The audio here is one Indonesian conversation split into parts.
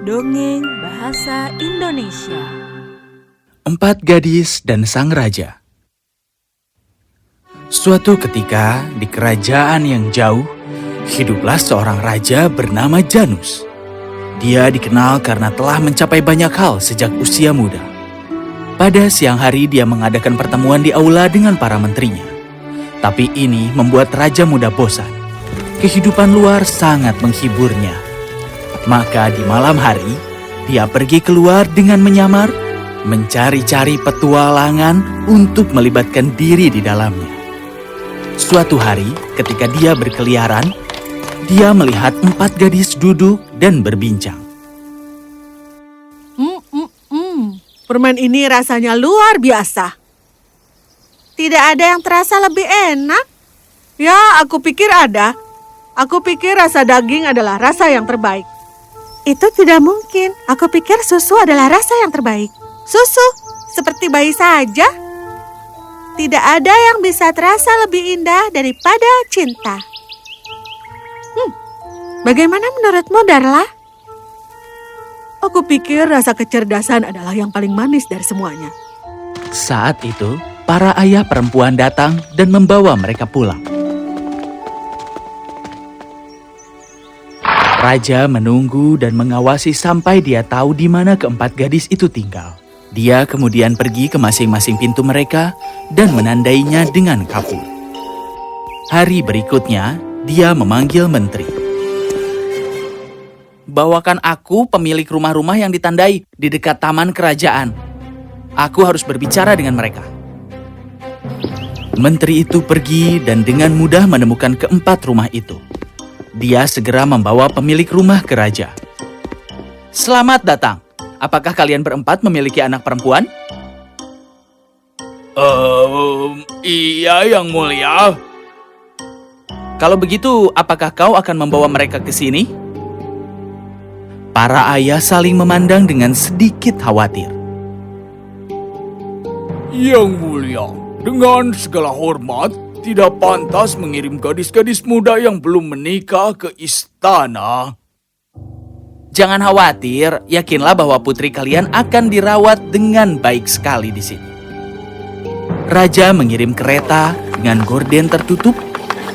Dongeng Bahasa Indonesia. Empat Gadis dan Sang Raja. Suatu ketika di kerajaan yang jauh, hiduplah seorang raja bernama Janus. Dia dikenal karena telah mencapai banyak hal sejak usia muda. Pada siang hari dia mengadakan pertemuan di aula dengan para menterinya. Tapi ini membuat raja muda bosan. Kehidupan luar sangat menghiburnya. Maka di malam hari, dia pergi keluar dengan menyamar, mencari-cari petualangan untuk melibatkan diri di dalamnya. Suatu hari, ketika dia berkeliaran, dia melihat empat gadis duduk dan berbincang. Permen ini rasanya luar biasa. Tidak ada yang terasa lebih enak. Ya, aku pikir ada. Aku pikir rasa daging adalah rasa yang terbaik. Itu tidak mungkin. Aku pikir susu adalah rasa yang terbaik. Susu, seperti bayi saja. Tidak ada yang bisa terasa lebih indah daripada cinta. Bagaimana menurutmu, Darla? Aku pikir rasa kecerdasan adalah yang paling manis dari semuanya. Saat itu, para ayah perempuan datang dan membawa mereka pulang. Raja menunggu dan mengawasi sampai dia tahu di mana keempat gadis itu tinggal. Dia kemudian pergi ke masing-masing pintu mereka dan menandainya dengan kapur. Hari berikutnya, dia memanggil menteri. Bawakan aku pemilik rumah-rumah yang ditandai di dekat taman kerajaan. Aku harus berbicara dengan mereka. Menteri itu pergi dan dengan mudah menemukan keempat rumah itu. Dia segera membawa pemilik rumah ke raja. Selamat datang. Apakah kalian berempat memiliki anak perempuan? Iya, Yang Mulia. Kalau begitu, apakah kau akan membawa mereka ke sini? Para ayah saling memandang dengan sedikit khawatir. Yang Mulia, dengan segala hormat, tidak pantas mengirim gadis-gadis muda yang belum menikah ke istana. Jangan khawatir, yakinlah bahwa putri kalian akan dirawat dengan baik sekali di sini. Raja mengirim kereta dengan gorden tertutup,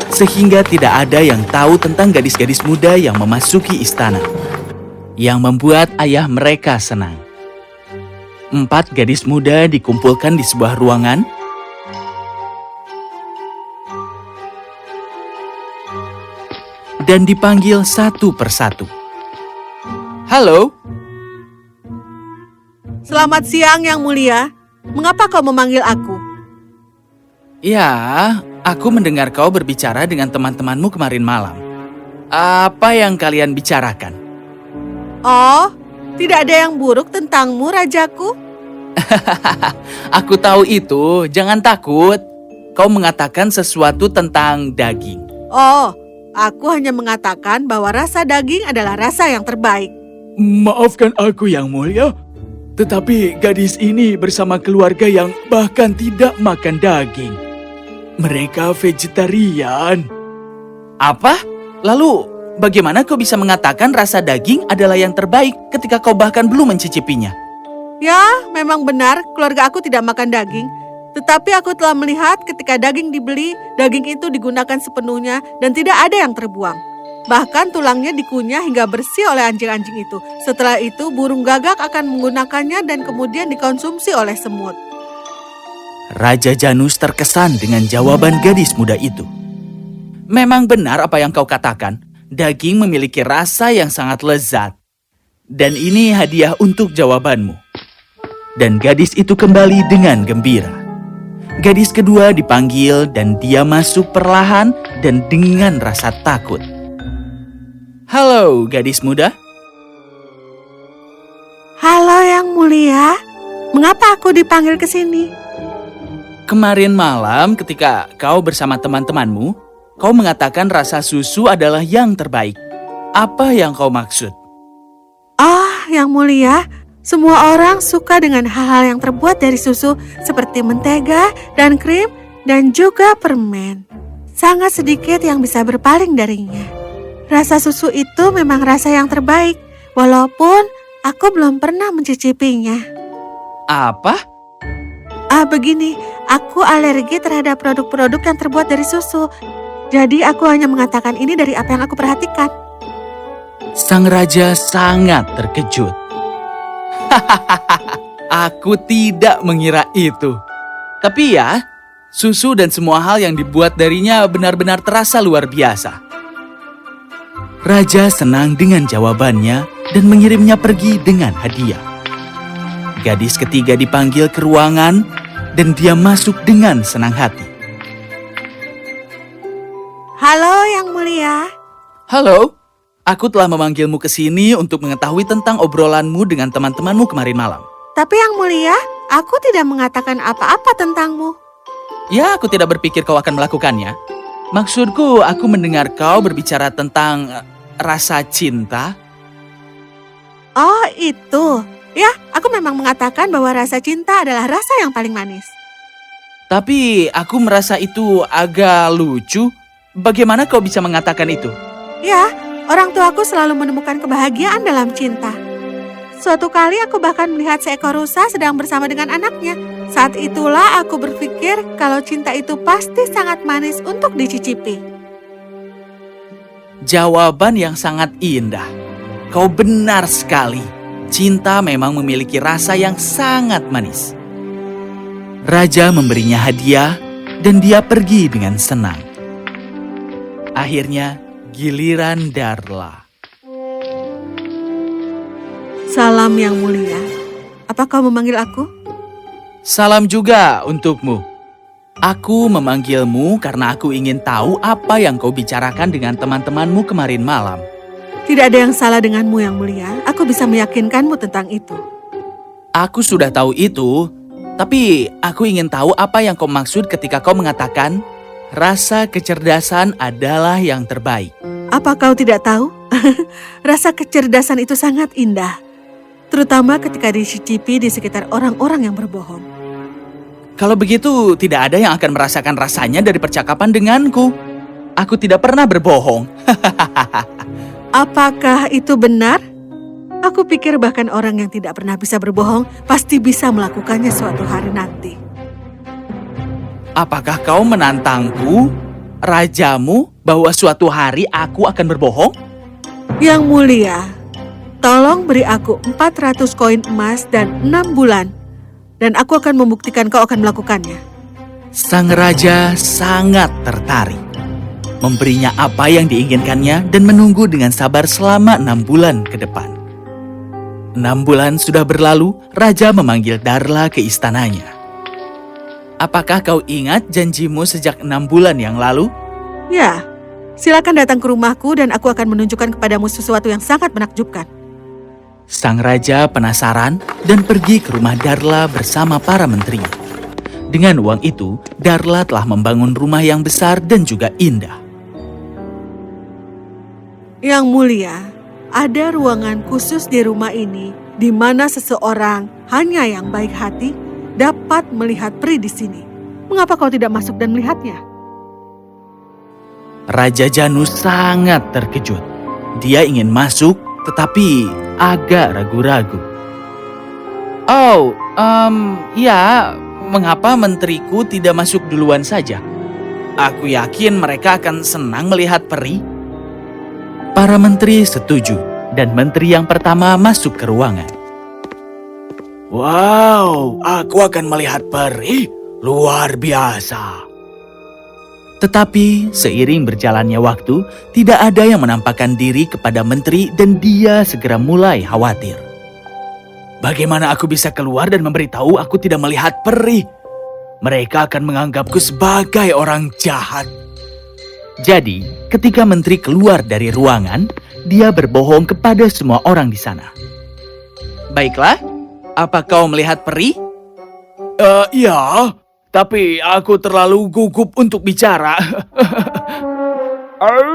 sehingga tidak ada yang tahu tentang gadis-gadis muda yang memasuki istana, yang membuat ayah mereka senang. Empat gadis muda dikumpulkan di sebuah ruangan, dan dipanggil satu persatu. Halo? Selamat siang, Yang Mulia. Mengapa kau memanggil aku? Ya, aku mendengar kau berbicara dengan teman-temanmu kemarin malam. Apa yang kalian bicarakan? Oh, tidak ada yang buruk tentangmu, rajaku. Aku tahu itu, jangan takut. Kau mengatakan sesuatu tentang daging. Oh, aku hanya mengatakan bahwa rasa daging adalah rasa yang terbaik. Maafkan aku, Yang Mulia, tetapi gadis ini bersama keluarga yang bahkan tidak makan daging. Mereka vegetarian. Apa? Lalu, bagaimana kau bisa mengatakan rasa daging adalah yang terbaik ketika kau bahkan belum mencicipinya? Ya, memang benar, keluarga aku tidak makan daging. Tetapi aku telah melihat ketika daging dibeli, daging itu digunakan sepenuhnya dan tidak ada yang terbuang. Bahkan tulangnya dikunyah hingga bersih oleh anjing-anjing itu. Setelah itu, burung gagak akan menggunakannya dan kemudian dikonsumsi oleh semut. Raja Janus terkesan dengan jawaban gadis muda itu. Memang benar apa yang kau katakan. Daging memiliki rasa yang sangat lezat. Dan ini hadiah untuk jawabanmu. Dan gadis itu kembali dengan gembira. Gadis kedua dipanggil dan dia masuk perlahan dan dengan rasa takut. Halo, gadis muda. Halo, Yang Mulia. Mengapa aku dipanggil ke sini? Kemarin malam ketika kau bersama teman-temanmu, kau mengatakan rasa susu adalah yang terbaik. Apa yang kau maksud? Oh, Yang Mulia, semua orang suka dengan hal-hal yang terbuat dari susu seperti mentega dan krim dan juga permen. Sangat sedikit yang bisa berpaling darinya. Rasa susu itu memang rasa yang terbaik, walaupun Aku belum pernah mencicipinya. Apa? Begini, aku alergi terhadap produk-produk yang terbuat dari susu. Jadi aku hanya mengatakan ini dari apa yang aku perhatikan. Sang raja sangat terkejut. Aku tidak mengira itu. Tapi ya, susu dan semua hal yang dibuat darinya benar-benar terasa luar biasa. Raja senang dengan jawabannya dan mengirimnya pergi dengan hadiah. Gadis ketiga dipanggil ke ruangan dan dia masuk dengan senang hati. Halo Yang Mulia. Halo, aku telah memanggilmu ke sini untuk mengetahui tentang obrolanmu dengan teman-temanmu kemarin malam. Tapi Yang Mulia, aku tidak mengatakan apa-apa tentangmu. Ya, aku tidak berpikir kau akan melakukannya. Maksudku, aku mendengar kau berbicara tentang rasa cinta. Oh, itu. Ya, aku memang mengatakan bahwa rasa cinta adalah rasa yang paling manis. Tapi aku merasa itu agak lucu. Bagaimana kau bisa mengatakan itu? Ya, orang tuaku selalu menemukan kebahagiaan dalam cinta. Suatu kali aku bahkan melihat seekor rusa sedang bersama dengan anaknya. Saat itulah aku berpikir kalau cinta itu pasti sangat manis untuk dicicipi. Jawaban yang sangat indah. Kau benar sekali. Cinta memang memiliki rasa yang sangat manis. Raja memberinya hadiah dan dia pergi dengan senang. Akhirnya, giliran Darla. Salam Yang Mulia. Apa kau memanggil aku? Salam juga untukmu. Aku memanggilmu karena aku ingin tahu apa yang kau bicarakan dengan teman-temanmu kemarin malam. Tidak ada yang salah denganmu Yang Mulia. Aku bisa meyakinkanmu tentang itu. Aku sudah tahu itu, tapi aku ingin tahu apa yang kau maksud ketika kau mengatakan rasa kecerdasan adalah yang terbaik. Apa kau tidak tahu? Rasa kecerdasan itu sangat indah. Terutama ketika dicicipi di sekitar orang-orang yang berbohong. Kalau begitu, tidak ada yang akan merasakan rasanya dari percakapan denganku. Aku tidak pernah berbohong. Apakah itu benar? Aku pikir bahkan orang yang tidak pernah bisa berbohong pasti bisa melakukannya suatu hari nanti. Apakah kau menantangku, rajamu, bahwa suatu hari aku akan berbohong? Yang Mulia, tolong beri aku 400 koin emas dan 6 bulan. Dan aku akan membuktikan kau akan melakukannya. Sang raja sangat tertarik. Memberinya apa yang diinginkannya dan menunggu dengan sabar selama 6 bulan ke depan. 6 bulan sudah berlalu, raja memanggil Darla ke istananya. Apakah kau ingat janjimu sejak 6 bulan yang lalu? Ya, silakan datang ke rumahku dan aku akan menunjukkan kepadamu sesuatu yang sangat menakjubkan. Sang raja penasaran dan pergi ke rumah Darla bersama para menteri. Dengan uang itu, Darla telah membangun rumah yang besar dan juga indah. Yang Mulia, ada ruangan khusus di rumah ini di mana seseorang hanya yang baik hati dapat melihat peri di sini. Mengapa kau tidak masuk dan melihatnya? Raja Janus sangat terkejut. Dia ingin masuk, tetapi agak ragu-ragu. Oh, ya, mengapa menteriku tidak masuk duluan saja? Aku yakin mereka akan senang melihat peri. Para menteri setuju, dan menteri yang pertama masuk ke ruangan. Wow, aku akan melihat peri. Luar biasa. Tetapi seiring berjalannya waktu, tidak ada yang menampakkan diri kepada menteri dan dia segera mulai khawatir. Bagaimana aku bisa keluar dan memberitahu aku tidak melihat peri? Mereka akan menganggapku sebagai orang jahat. Jadi, ketika menteri keluar dari ruangan, dia berbohong kepada semua orang di sana. Baiklah, apa kau melihat peri? Ya, tapi aku terlalu gugup untuk bicara.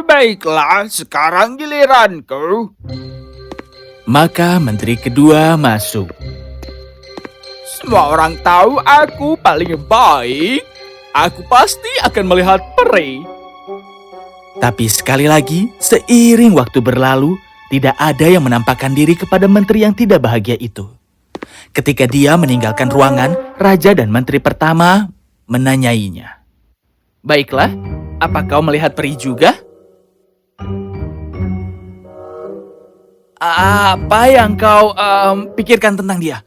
Baiklah, sekarang giliranku. Maka menteri kedua masuk. Semua orang tahu aku paling baik. Aku pasti akan melihat peri. Tapi sekali lagi, seiring waktu berlalu, Tidak ada yang menampakkan diri kepada menteri yang tidak bahagia itu. Ketika dia meninggalkan ruangan, raja dan menteri pertama menanyainya. Baiklah, apa kau melihat peri juga? Apa yang kau pikirkan tentang dia?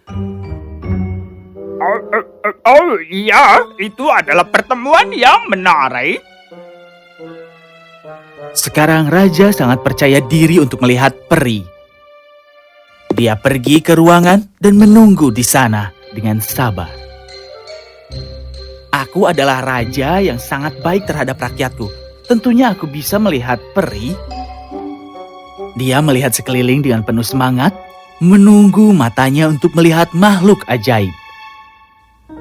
Oh iya, itu adalah pertemuan yang menarik. Sekarang raja sangat percaya diri untuk melihat peri. Dia pergi ke ruangan dan menunggu di sana dengan sabar. Aku adalah raja yang sangat baik terhadap rakyatku. Tentunya aku bisa melihat peri. Dia melihat sekeliling dengan penuh semangat, menunggu matanya untuk melihat makhluk ajaib.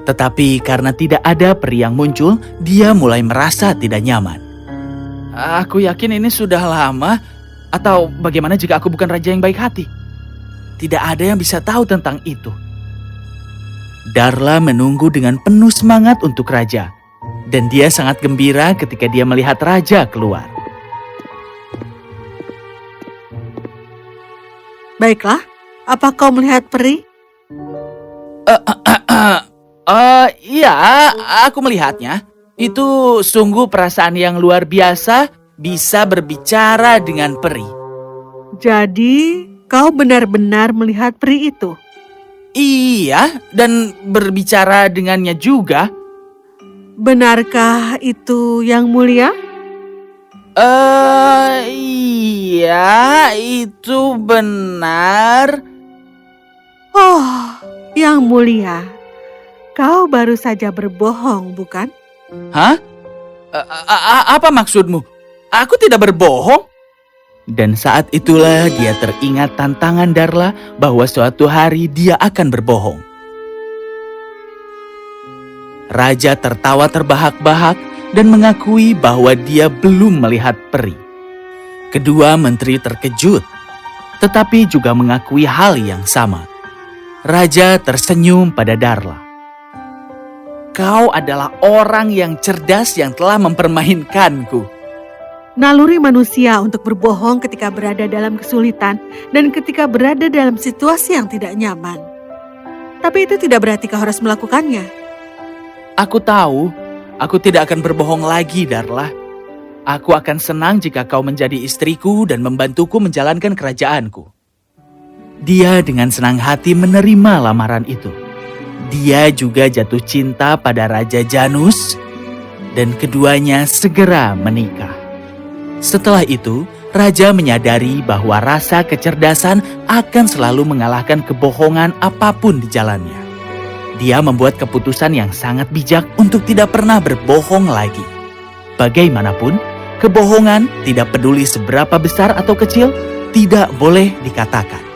Tetapi karena tidak ada peri yang muncul, dia mulai merasa tidak nyaman. Aku yakin ini sudah lama, atau bagaimana jika aku bukan raja yang baik hati? Tidak ada yang bisa tahu tentang itu. Darla menunggu dengan penuh semangat untuk raja, dan dia sangat gembira ketika dia melihat raja keluar. Baiklah, apa kau melihat peri? Iya, aku melihatnya. Itu sungguh perasaan yang luar biasa bisa berbicara dengan peri. Jadi, kau benar-benar melihat peri itu? Iya, dan berbicara dengannya juga. Benarkah itu yang mulia? Iya, itu benar. Oh, yang mulia. Kau baru saja berbohong, bukan? Hah? Apa maksudmu? Aku tidak berbohong. Dan saat itulah dia teringat tantangan Darla bahwa suatu hari dia akan berbohong. Raja tertawa terbahak-bahak dan mengakui bahwa dia belum melihat peri. Kedua menteri terkejut, tetapi juga mengakui hal yang sama. Raja tersenyum pada Darla. Kau adalah orang yang cerdas yang telah mempermainkanku. Naluri manusia untuk berbohong ketika berada dalam kesulitan dan ketika berada dalam situasi yang tidak nyaman. Tapi itu tidak berarti kau harus melakukannya. Aku tahu, aku tidak akan berbohong lagi, Darla. Aku akan senang jika kau menjadi istriku dan membantuku menjalankan kerajaanku. Dia dengan senang hati menerima lamaran itu. Dia juga jatuh cinta pada Raja Janus, dan keduanya segera menikah. Setelah itu, Raja menyadari bahwa rasa kecerdasan akan selalu mengalahkan kebohongan apapun di jalannya. Dia membuat keputusan yang sangat bijak untuk tidak pernah berbohong lagi. Bagaimanapun, kebohongan, tidak peduli seberapa besar atau kecil, tidak boleh dikatakan.